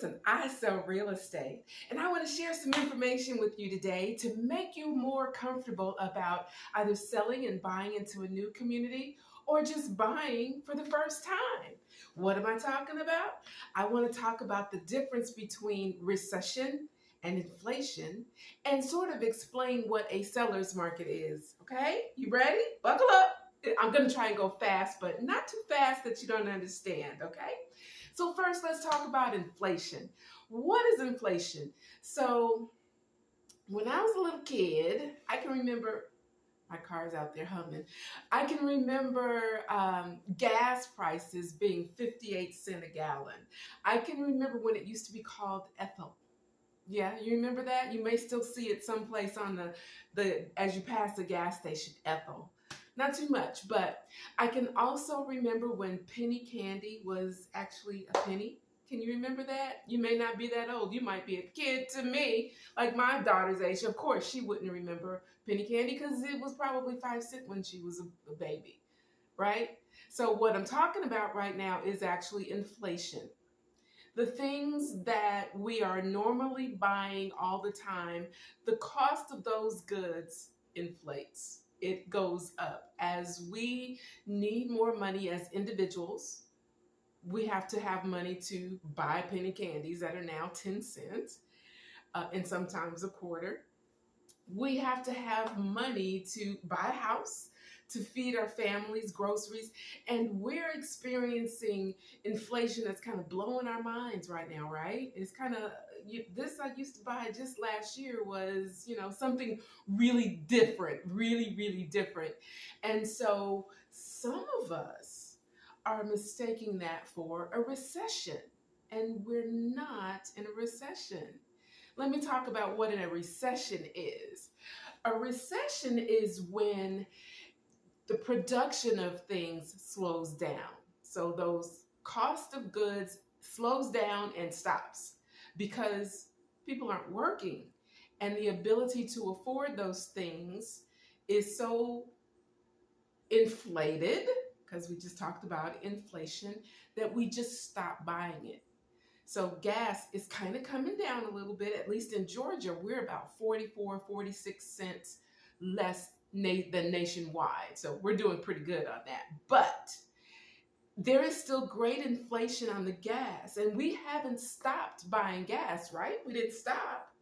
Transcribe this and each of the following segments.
Listen, I sell real estate, and I want to share some information with you today to make you more comfortable about either selling and buying into a new community or just buying for the first time. What am I talking about? I want to talk about the difference between recession and inflation and sort of explain what a seller's market is. Okay, you ready? Buckle up. I'm going to try and go fast, but not too fast that you don't understand. Okay. So first, let's talk about inflation. What is inflation? So when I was a little kid, I can remember my car's out there humming. I can remember gas prices being 58 cents a gallon. I can remember when it used to be called ethyl. Yeah, you remember that? You may still see it someplace on the as you pass the gas station, ethyl. Not too much, but I can also remember when penny candy was actually a penny. Can you remember that? You may not be that old. You might be a kid to me, like my daughter's age. Of course, she wouldn't remember penny candy because it was probably 5 cents when she was a baby, right? So what I'm talking about right now is actually inflation. The things that we are normally buying all the time, the cost of those goods inflates. It goes up. As we need more money as individuals, we have to have money to buy penny candies that are now 10 cents and sometimes a quarter. We have to have money to buy a house, to feed our families, groceries, and we're experiencing inflation that's kind of blowing our minds right now, right? It's kind of this I used to buy just last year was, something really different, really, really different. And so some of us are mistaking that for a recession, and we're not in a recession. Let me talk about what a recession is. A recession is when the production of things slows down. So those cost of goods slows down and stops because people aren't working, and the ability to afford those things is so inflated, because we just talked about inflation, that we just stop buying it. So gas is kind of coming down a little bit. At least in Georgia, we're about 44, 46 cents less than nationwide. So we're doing pretty good on that. But there is still great inflation on the gas, and we haven't stopped buying gas, right? We didn't stop.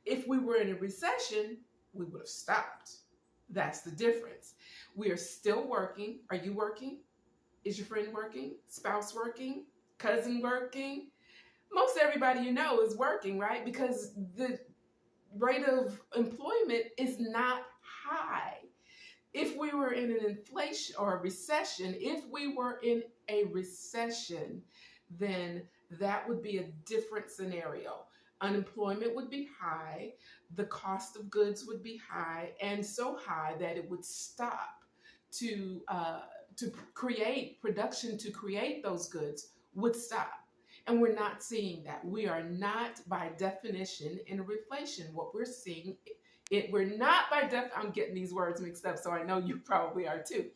If we were in a recession, we would have stopped. That's the difference. We are still working. Are you working? Is your friend working? Spouse working? Cousin working? Most everybody you know is working, right? Because the rate of employment is not high. If we were in an inflation or a recession, if we were in a recession, then that would be a different scenario. Unemployment would be high, the cost of goods would be high, and so high that it would stop to create production, to create those goods would stop. And we're not seeing that. We are not, by definition, in a reflation. What we're seeing, we're not I'm getting these words mixed up, so I know you probably are too.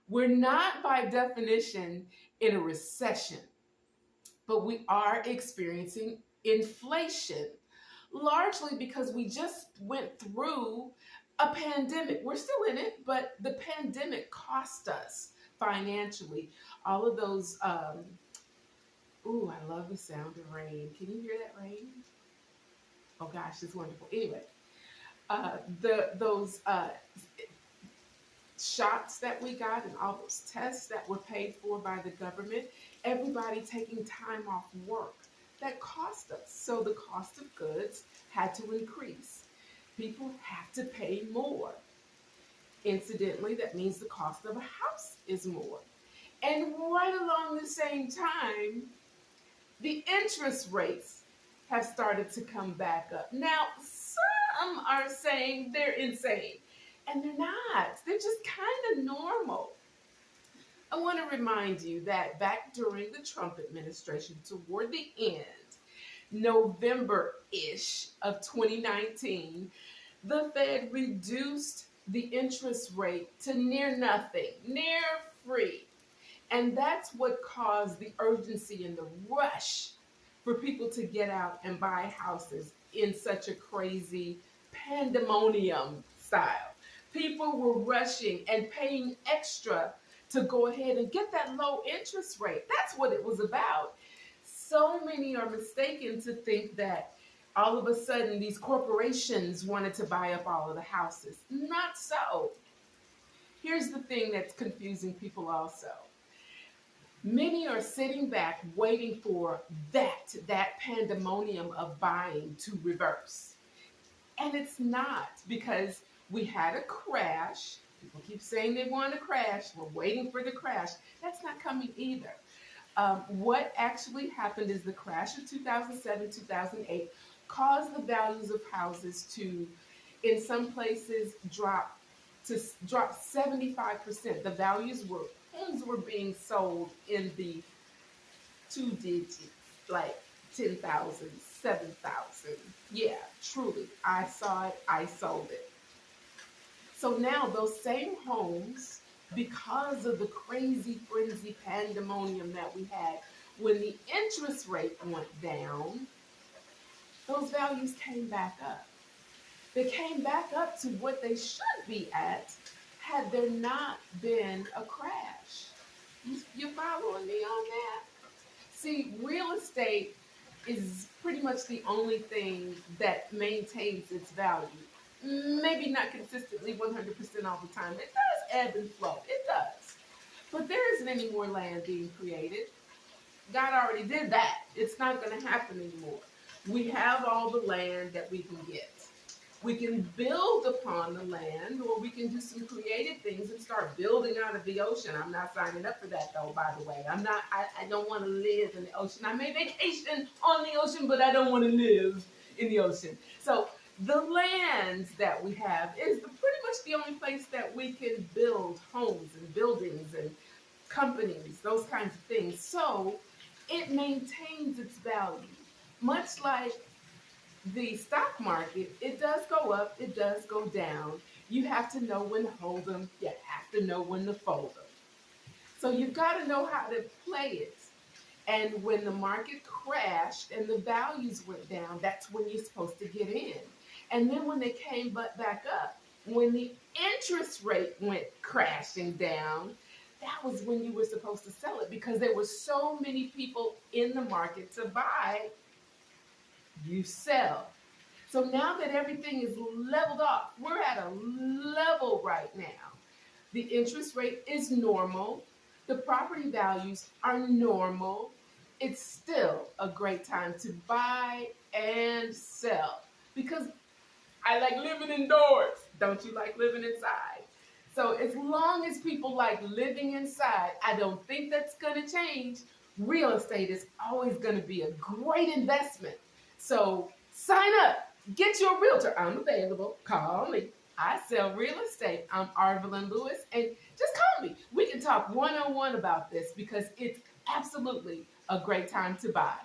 We're not, by definition, in a recession, but we are experiencing inflation, largely because we just went through a pandemic. We're still in it, but the pandemic cost us financially. All of those, ooh, I love the sound of rain. Can you hear that rain? Oh gosh, it's wonderful. Anyway, those shots that we got and all those tests that were paid for by the government, everybody taking time off work, that cost us. So the cost of goods had to increase. People have to pay more. Incidentally, that means the cost of a house is more. And right along the same time, the interest rates have started to come back up. Now, some are saying they're insane, and they're not. They're just kind of normal. I want to remind you that back during the Trump administration, toward the end, November-ish of 2019, the Fed reduced the interest rate to near nothing, near free. And that's what caused the urgency and the rush for people to get out and buy houses in such a crazy pandemonium style. People were rushing and paying extra to go ahead and get that low interest rate. That's what it was about. So many are mistaken to think that all of a sudden these corporations wanted to buy up all of the houses. Not so. Here's the thing that's confusing people also. Many are sitting back waiting for that pandemonium of buying to reverse. And it's not, because we had a crash. People keep saying they want a crash. We're waiting for the crash. That's not coming either. What actually happened is the crash of 2007, 2008 caused the values of houses to, in some places, drop 75%. The values were homes were being sold in the two digits, like 10,000, 7,000. Yeah, truly. I saw it, I sold it. So now those same homes, because of the crazy frenzy pandemonium that we had, when the interest rate went down, those values came back up. They came back up to what they should be at had there not been a crash. You following me on that? See, real estate is pretty much the only thing that maintains its value. Maybe not consistently 100% all the time. It does ebb and flow. It does. But there isn't any more land being created. God already did that. It's not going to happen anymore. We have all the land that we can get. We can build upon the land, or we can do some creative things and start building out of the ocean. I'm not signing up for that, though, by the way. I don't want to live in the ocean. I may vacation on the ocean, but I don't want to live in the ocean. So the lands that we have is pretty much the only place that we can build homes and buildings and companies, those kinds of things. So it maintains its value. Much like the stock market, it does go up, it does go down. You have to know when to hold them, you have to know when to fold them. So you've got to know how to play it. And when the market crashed and the values went down, that's when you're supposed to get in. And then when they came back up, when the interest rate went crashing down, that was when you were supposed to sell it, because there were so many people in the market to buy. You sell. So now that everything is leveled off, we're at a level right now. The interest rate is normal. The property values are normal. It's still a great time to buy and sell, because I like living indoors. Don't you like living inside? So as long as people like living inside, I don't think that's going to change. Real estate is always going to be a great investment. So sign up, get your realtor. I'm available. Call me. I sell real estate. I'm Arvelyn Lewis, and just call me. We can talk one-on-one about this, because it's absolutely a great time to buy.